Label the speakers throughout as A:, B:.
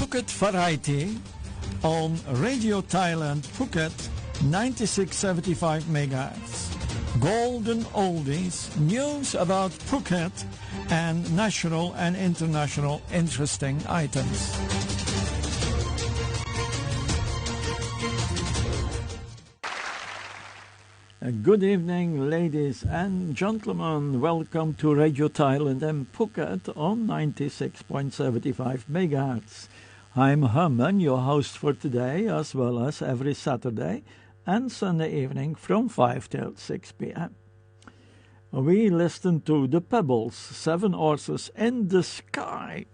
A: Phuket Variety on Radio Thailand Phuket 96.75 MHz. Golden Oldies, news about Phuket and national and international interesting items. Good evening, ladies and gentlemen. Welcome to Radio Thailand and Phuket on 96.75 MHz. I'm Herman, your host for today, as well as every Saturday and Sunday evening from 5 till 6 p.m. We listen to The Pebbles, 7 Horses in the Sky.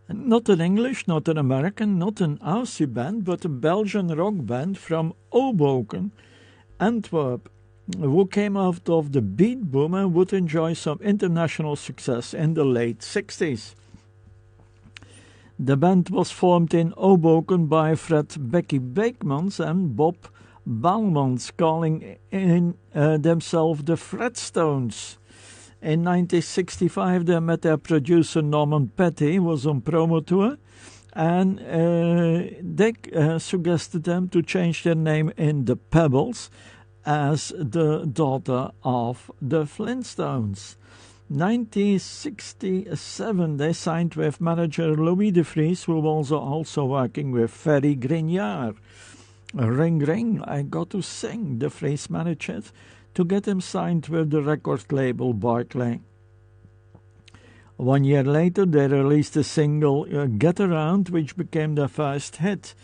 A: Not an English, not an American, not an Aussie band, but a Belgian rock band from Hoboken, Antwerp, who came out of the beat boom and would enjoy some international success in the late 60s. The band was formed in Hoboken by Fred Becky Beekmans and Bob Balmans, calling themselves the Fredstones. In 1965 they met their producer Norman Petty, who was on promo tour, and they suggested them to change their name in The Pebbles as the daughter of the Flintstones. 1967 they signed with manager Louis de Vries, who was also working with Ferry Grignard. Ring ring, I got to sing, de Vries managed to get him signed with the record label Barclay. 1 year later they released the single Get Around, which became their first hit.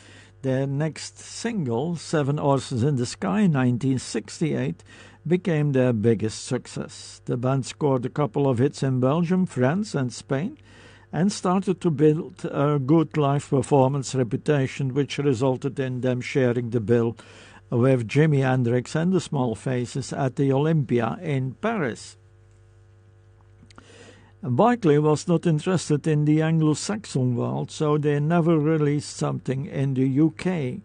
A: Their next single, 7 Horses in the Sky, 1968, became their biggest success. The band scored a couple of hits in Belgium, France and Spain, and started to build a good live performance reputation, which resulted in them sharing the bill with Jimi Hendrix and the Small Faces at the Olympia in Paris. Barclay was not interested in the Anglo-Saxon world, so they never released something in the UK.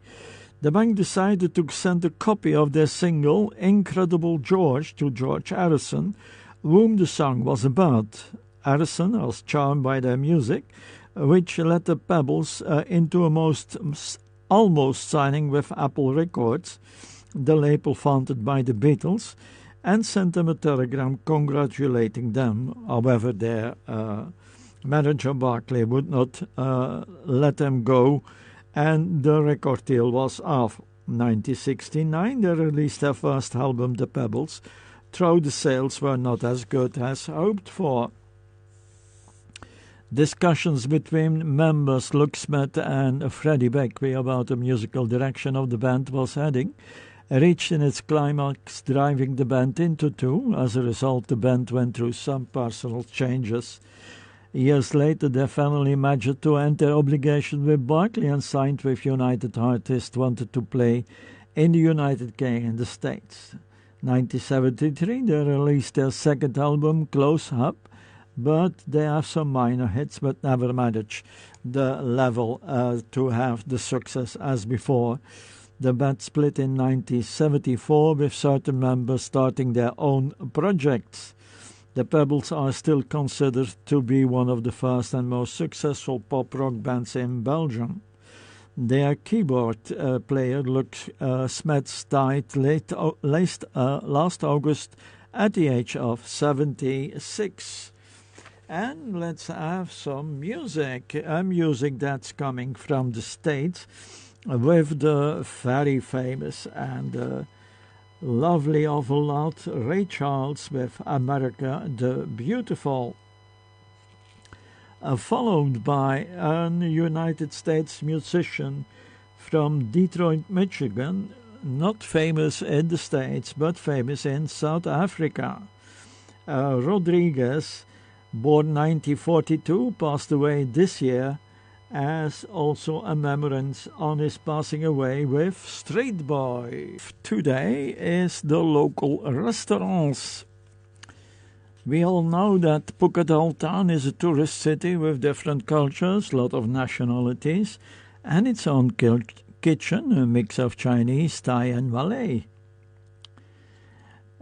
A: The band decided to send a copy of their single Incredible George to George Harrison, whom the song was about. Harrison was charmed by their music, which led the Pebbles into almost signing with Apple Records, the label founded by the Beatles, and sent them a telegram congratulating them. However, their manager Barclay would not let them go, and the record deal was off. 1969 they released their first album, The Pebbles, though the sales were not as good as hoped for. Discussions between members Luke Smith and Freddie Beckwith about the musical direction of the band was heading reached in its climax, driving the band into two. As a result, the band went through some personal changes. Years later, their family managed to end their obligation with Barclay and signed with United Artists, wanted to play in the United Kingdom and the States. 1973, they released their second album, Close Up, but they have some minor hits, but never managed the level to have the success as before. The band split in 1974, with certain members starting their own projects. The Pebbles are still considered to be one of the first and most successful pop-rock bands in Belgium. Their keyboard player, Luke Smets, died last August at the age of 76. And let's have some music, music that's coming from the States, with the very famous and lovely of a lot Ray Charles with America the Beautiful, followed by an United States musician from Detroit, Michigan, not famous in the States but famous in South Africa. Rodriguez, born 1942, passed away this year, as also a remembrance on his passing away with Street Boy. Today is the local restaurants. We all know that Phuket Old Town is a tourist city with different cultures, a lot of nationalities, and its own kitchen, a mix of Chinese, Thai and Malay.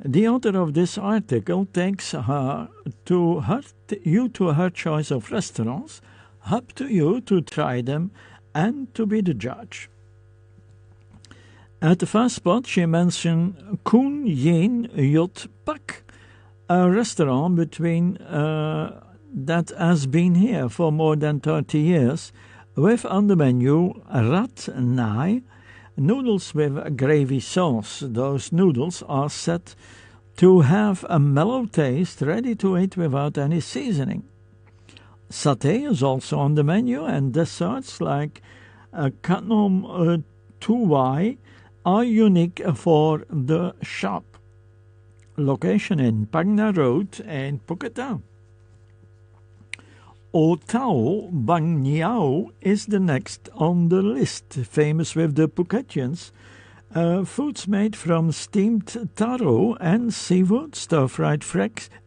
A: The author of this article takes you to her choice of restaurants, Up to you to try them and to be the judge. At the first spot, she mentioned Kun Yin Yot Pak, a restaurant that has been here for more than 30 years, with on the menu Rat Nai, noodles with gravy sauce. Those noodles are said to have a mellow taste, ready to eat without any seasoning. Satay is also on the menu, and desserts like Kanom Tuwai are unique for the shop. Location in Pagna Road in Phuket. O Tao Bang Niao is the next on the list, famous with the Phuketians. Foods made from steamed taro and seafood, stir-fried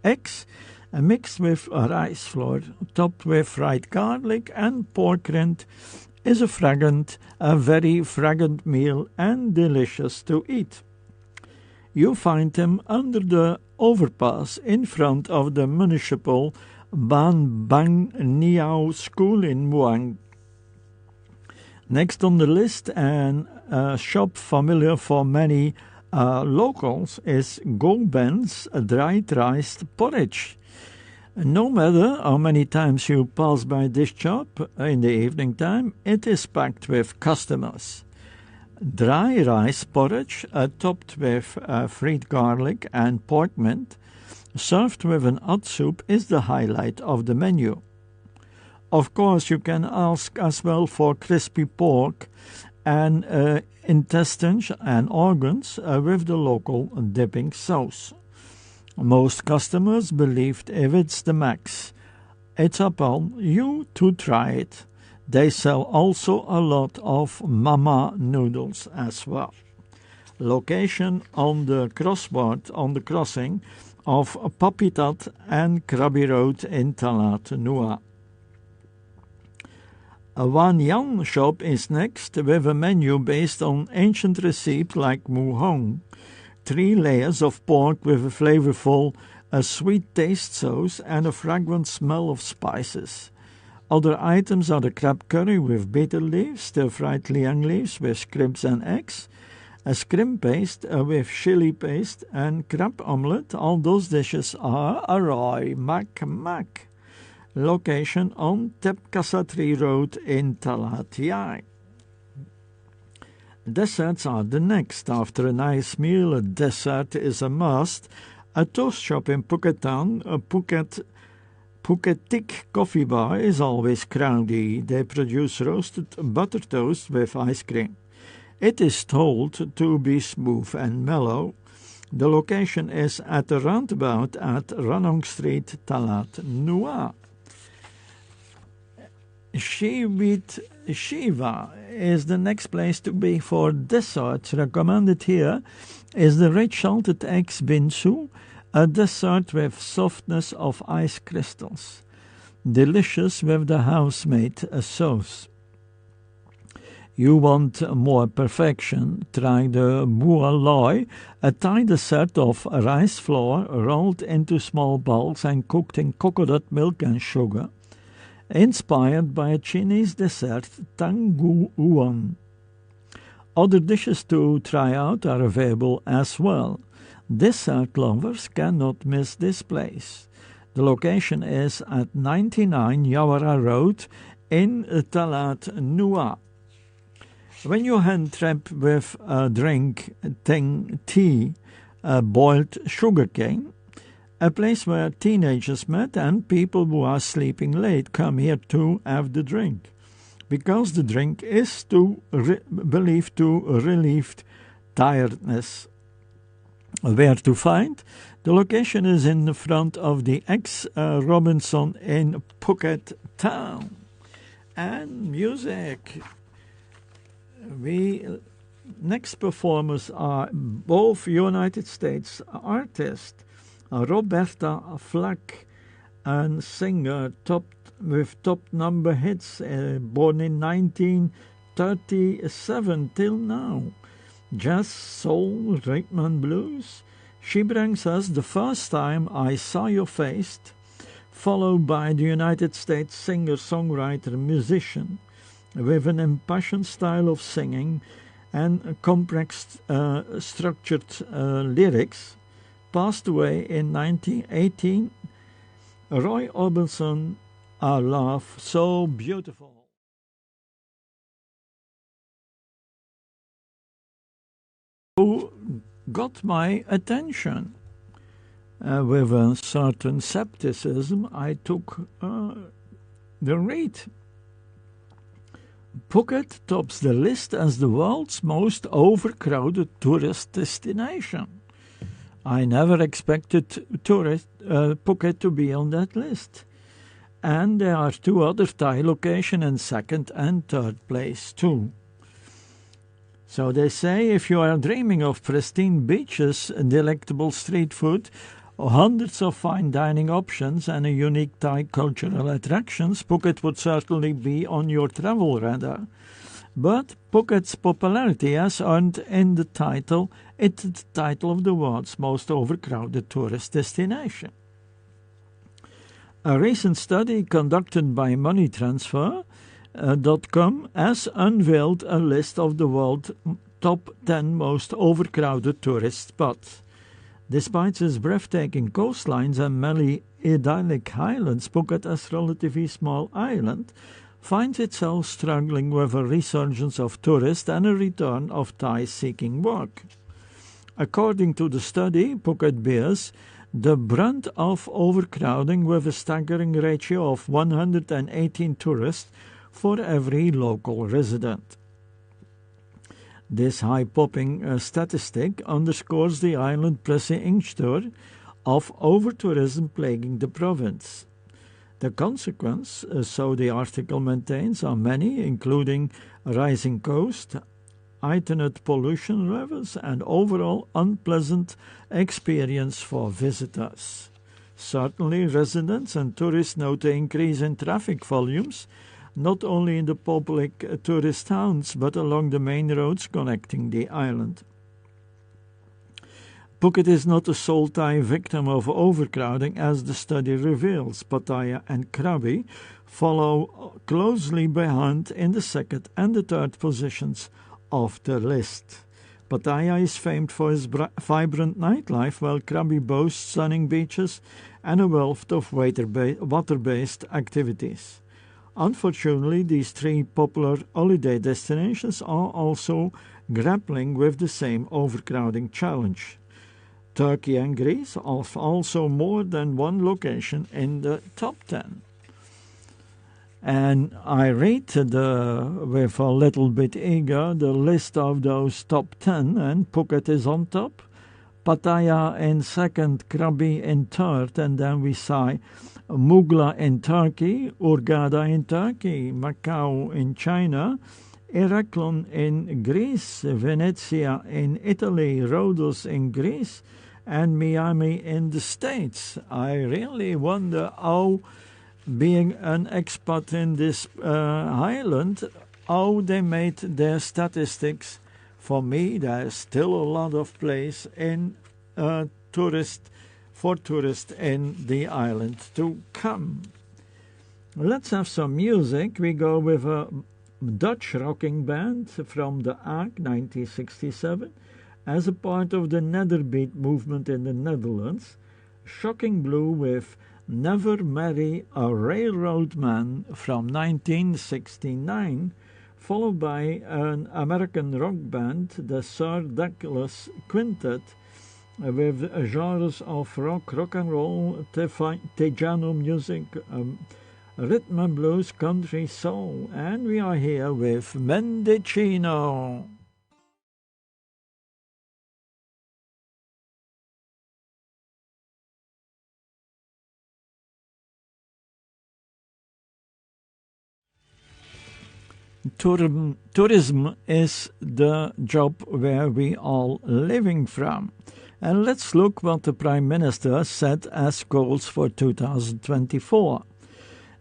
A: eggs, mixed with rice flour, topped with fried garlic and pork rind, is a very fragrant meal and delicious to eat. You find them under the overpass in front of the municipal Ban Bang Niao School in Muang. Next on the list, and a shop familiar for many locals, is Go Ben's dried rice porridge. No matter how many times you pass by this shop in the evening time, it is packed with customers. Dry rice porridge topped with fried garlic and pork mint, served with an hot soup, is the highlight of the menu. Of course, you can ask as well for crispy pork and intestines and organs with the local dipping sauce. Most customers believed if it's the max, it's upon you to try it. They sell also a lot of mama noodles as well. Location on the crossing of Papitat and Krabi Road in Talat Nua. A Wan Yan shop is next, with a menu based on ancient recipes like Mu Hong. 3 layers of pork with a flavorful, sweet taste sauce and a fragrant smell of spices. Other items are the crab curry with betel leaves, stir-fried liang leaves with scrimps and eggs, a scrimp paste with chili paste, and crab omelette. All those dishes are Aroy Mac. Location on Tepkasatri Road in Talat Yai. Desserts are the next. After a nice meal, a dessert is a must. A toast shop in Phuket Town, a Phuketic coffee bar, is always crowded. They produce roasted butter toast with ice cream. It is told to be smooth and mellow. The location is at the roundabout at Ranong Street, Talat Nua. Shiva is the next place to be for desserts. Recommended here is the rich salted eggs binsu, a dessert with softness of ice crystals, delicious with the house-made sauce. You want more perfection? Try the bua loi, a Thai dessert of rice flour rolled into small balls and cooked in coconut milk and sugar, inspired by a Chinese dessert, Tang Gu Uan. Other dishes to try out are available as well. Dessert lovers cannot miss this place. The location is at 99 Yawara Road in Talat Nua. When you hand trap with a drink, tea, boiled sugarcane, a place where teenagers met and people who are sleeping late come here to have the drink, because the drink is believed to relieve tiredness. Where to find? The location is in the front of the ex-Robinson in Phuket Town. And music. Next performers are both United States artists, Roberta Flack, and singer with top number hits, born in 1937 till now. Jazz, soul, rhythm and blues. She brings us The First Time I Saw Your Face, followed by the United States singer-songwriter-musician with an impassioned style of singing and complex structured lyrics, passed away in 1918. Roy Orbison, Our Love So Beautiful. Who got my attention. With a certain skepticism, I took the read. Phuket tops the list as the world's most overcrowded tourist destination. I never expected Phuket to be on that list. And there are two other Thai locations in second and third place too. So they say if you are dreaming of pristine beaches, delectable street food, hundreds of fine dining options and a unique Thai cultural attractions, Phuket would certainly be on your travel radar. But Phuket's popularity has earned it the title of the world's most overcrowded tourist destination. A recent study conducted by MoneyTransfer.com has unveiled a list of the world's top 10 most overcrowded tourist spots. Despite its breathtaking coastlines and many idyllic highlands, Phuket, as a relatively small island, finds itself struggling with a resurgence of tourists and a return of Thais seeking work. According to the study, Phuket bears the brunt of overcrowding with a staggering ratio of 118 tourists for every local resident. This high-popping statistic underscores the island pressing of over-tourism plaguing the province. The consequence, so the article maintains, are many, including rising cost, heightened pollution levels, and overall unpleasant experience for visitors. Certainly, residents and tourists note the increase in traffic volumes, not only in the public tourist towns, but along the main roads connecting the island. Phuket is not a sole Thai victim of overcrowding, as the study reveals. Pattaya and Krabi follow closely behind in the second and the third positions of the list. Pattaya is famed for its vibrant nightlife, while Krabi boasts stunning beaches and a wealth of water-based activities. Unfortunately, these three popular holiday destinations are also grappling with the same overcrowding challenge. Turkey and Greece have also more than one location in the top 10. And I read with a little bit eager the list of those top 10, and Phuket is on top, Pattaya in second, Krabi in third, and then we say Mugla in Turkey, Hurghada in Turkey, Macau in China, Heraklion in Greece, Venezia in Italy, Rhodos in Greece, and Miami in the States. I really wonder how, being an expat in this island, how they made their statistics. For me, there's still a lot of place in tourists in the island to come. Let's have some music. We go with a Dutch rocking band from The Hague, 1967, as a part of the Netherbeat movement in the Netherlands. Shocking Blue with Never Marry a Railroad Man from 1969, followed by an American rock band, the Sir Douglas Quintet, with genres of rock and roll, Tejano music, rhythm and blues, country, soul. And we are here with Mendocino. Tourism is the job where we all living from. And let's look what the Prime Minister set as goals for 2024.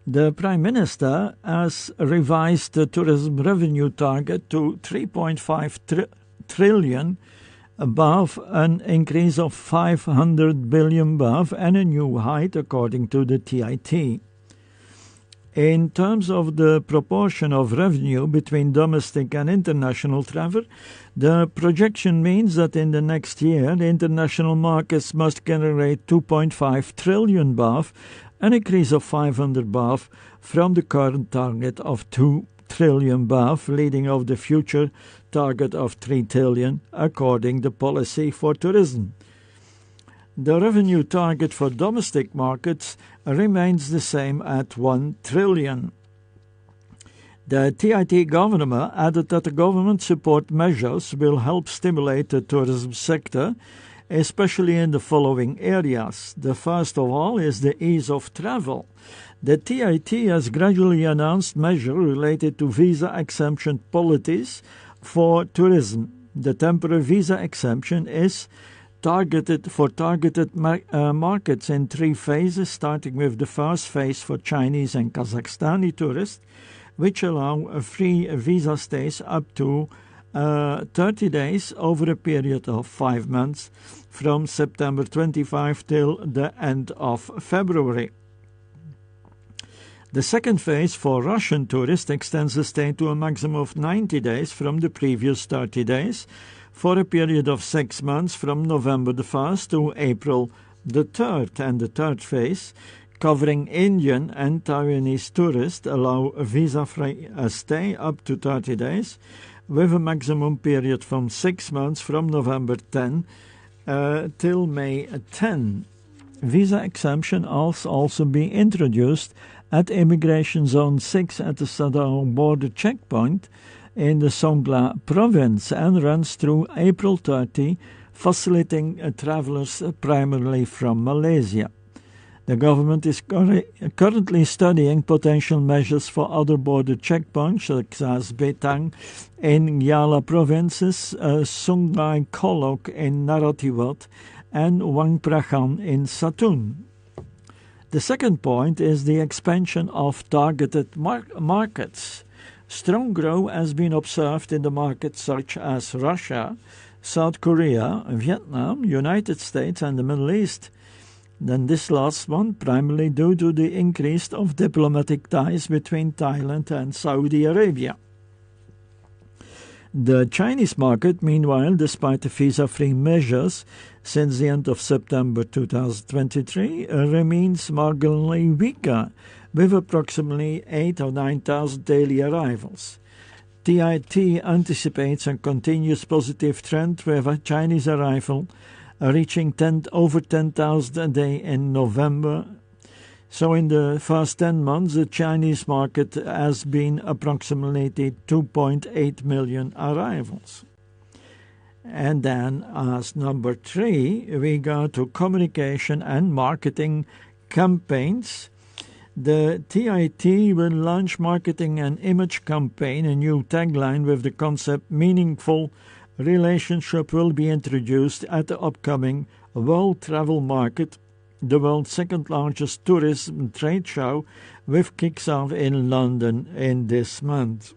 A: The Prime Minister has revised the tourism revenue target to 3.5 trillion baht, an increase of 500 billion baht and a new height according to the TIT. In terms of the proportion of revenue between domestic and international travel, the projection means that in the next year, the international markets must generate 2.5 trillion baht, an increase of 500 baht from the current target of 2 trillion baht, leading of the future target of 3 trillion, according to policy for tourism. The revenue target for domestic markets remains the same at 1 trillion. The TIT governor added that the government support measures will help stimulate the tourism sector, especially in the following areas. The first of all is the ease of travel. The TIT has gradually announced measures related to visa exemption policies for tourism. The temporary visa exemption is targeted markets in 3 phases, starting with the first phase for Chinese and Kazakhstani tourists, which allow free visa stays up to 30 days over a period of 5 months from September 25 till the end of February. The second phase for Russian tourists extends the stay to a maximum of 90 days from the previous 30 days for a period of 6 months from November the 1st to April the 3rd. And the third phase, covering Indian and Taiwanese tourists, allow a visa-free stay up to 30 days with a maximum period from 6 months from November 10 till May 10. Visa exemption also be introduced at Immigration Zone 6 at the Sadao border checkpoint in the Songkhla province and runs through April 30, facilitating travelers primarily from Malaysia. The government is currently studying potential measures for other border checkpoints such as Betang in Yala provinces, Sungai Kolok in Narathiwat, and Wang Prakan in Satun. The second point is the expansion of targeted markets. Strong growth has been observed in the markets such as Russia, South Korea, Vietnam, United States, and the Middle East. Then this last one primarily due to the increase of diplomatic ties between Thailand and Saudi Arabia. The Chinese market, meanwhile, despite the visa-free measures since the end of September 2023, remains marginally weaker, with approximately 8 or 9,000 daily arrivals. TIT anticipates a continuous positive trend with a Chinese arrival reaching over 10,000 a day in November. So in the first 10 months, the Chinese market has been approximately 2.8 million arrivals. And then as number 3, we go to communication and marketing campaigns. The TIT will launch marketing and image campaign. A new tagline with the concept "Meaningful Relationship" will be introduced at the upcoming World Travel Market, the world's second largest tourism trade show, with kicks off in London in this month.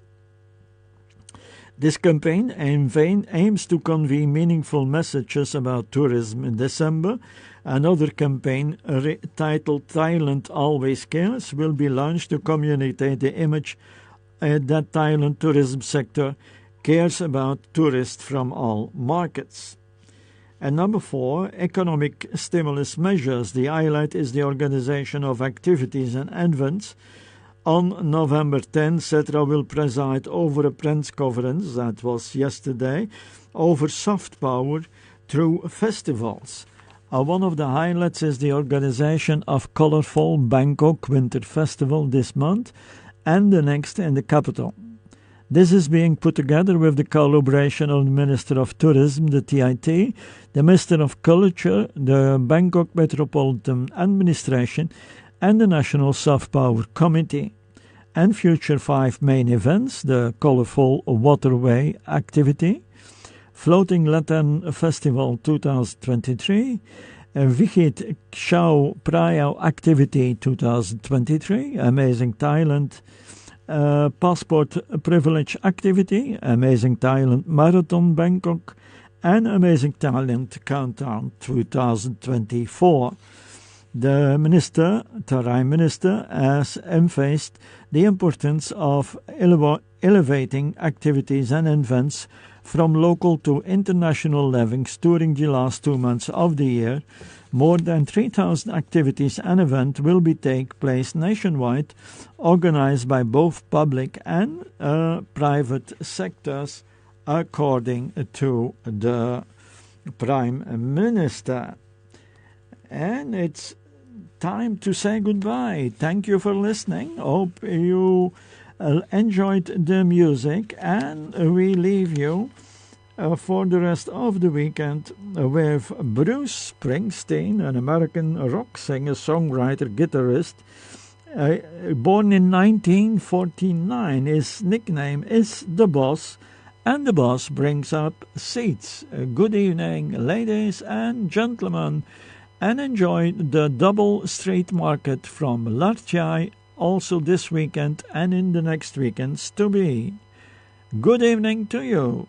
A: This campaign aims to convey meaningful messages about tourism in December. Another campaign titled "Thailand Always Cares" will be launched to communicate the image that Thailand tourism sector cares about tourists from all markets. And number 4, economic stimulus measures. The highlight is the organization of activities and events. On November 10, Cetra will preside over a press conference, that was yesterday, over soft power through festivals. One of the highlights is the organization of colorful Bangkok Winter Festival this month and the next in the capital. This is being put together with the collaboration of the Minister of Tourism, the TIT, the Minister of Culture, the Bangkok Metropolitan Administration, and the National Soft Power Committee. And feature 5 main events: the Colorful Waterway Activity, Floating Lantern Festival 2023, Vichit Chao Praya Activity 2023, Amazing Thailand, Passport Privilege Activity, Amazing Thailand Marathon Bangkok, and Amazing Talent Countdown 2024. The Minister, Tarai Minister, has emphasized the importance of elevating activities and events from local to international levels during the last 2 months of the year. More than 3,000 activities and events will take place nationwide, organized by both public and private sectors, according to the Prime Minister. And it's time to say goodbye. Thank you for listening. Hope you enjoyed the music, and we leave you for the rest of the weekend with Bruce Springsteen, an American rock singer, songwriter, guitarist. Born in 1949, his nickname is The Boss, and The Boss brings up seats. Good evening, ladies and gentlemen, and enjoy the double street market from Larchai also this weekend and in the next weekends to be. Good evening to you.